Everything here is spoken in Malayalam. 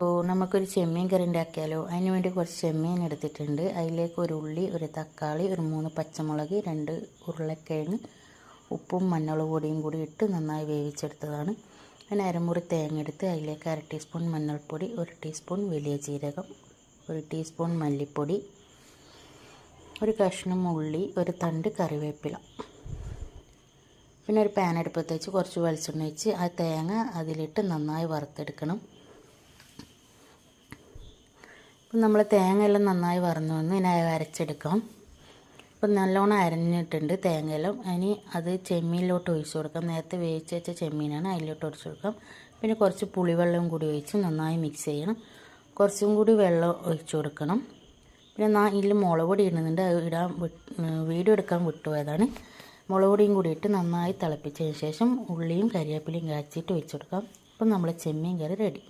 അപ്പോൾ നമുക്കൊരു ചെമ്മീൻ കറി ഉണ്ടാക്കിയാലോ. അതിന് വേണ്ടി കുറച്ച് ചെമ്മീൻ എടുത്തിട്ടുണ്ട്. അതിലേക്ക് ഒരു ഉള്ളി, ഒരു തക്കാളി, ഒരു 3 പച്ചമുളക്, 2 ഉരുളക്കിഴങ്ങ്, ഉപ്പും മഞ്ഞൾപ്പൊടിയും കൂടി ഇട്ട് നന്നായി വേവിച്ചെടുത്തതാണ്. അതിന് അരമുറി തേങ്ങ എടുത്ത് അതിലേക്ക് 1/2 ടീസ്പൂൺ മഞ്ഞൾപ്പൊടി, 1 ടീസ്പൂൺ വലിയ ജീരകം, 1 ടീസ്പൂൺ മല്ലിപ്പൊടി, ഒരു കഷ്ണം ഉള്ളി, ഒരു തണ്ട് കറിവേപ്പില. പിന്നെ ഒരു പാൻ അടുപ്പത്ത് വെച്ച് കുറച്ച് വെളിച്ചെണ്ണ ഒഴിച്ച് ആ തേങ്ങ അതിലിട്ട് നന്നായി വറുത്തെടുക്കണം. അപ്പം നമ്മൾ തേങ്ങ എല്ലാം നന്നായി വറന്ന് വന്ന് ഇനി അരച്ചെടുക്കാം. അപ്പം നല്ലോണം അരഞ്ഞിട്ടുണ്ട് തേങ്ങയെല്ലാം. ഇനി അത് ചെമ്മീനിലോട്ട് ഒഴിച്ച് കൊടുക്കാം. നേരത്തെ വേവിച്ച് വെച്ച ചെമ്മീനാണ്, അതിലോട്ട് ഒഴിച്ച് കൊടുക്കാം. പിന്നെ കുറച്ച് പുളിവെള്ളം കൂടി ഒഴിച്ച് നന്നായി മിക്സ് ചെയ്യണം. കുറച്ചും കൂടി വെള്ളം ഒഴിച്ച് കൊടുക്കണം. പിന്നെ ഇതിൽ മുളക് പൊടി ഇടുന്നുണ്ട്, അത് വീഡിയോ എടുക്കാൻ വിട്ടുപോയതാണ്. മുളക് പൊടിയും കൂടി ഇട്ട് നന്നായി തിളപ്പിച്ചതിന് ശേഷം ഉള്ളിയും കരിവേപ്പിലയും കാച്ചിട്ട് ഒഴിച്ച് കൊടുക്കാം. അപ്പം നമ്മൾ ചെമ്മീൻ കറി റെഡി.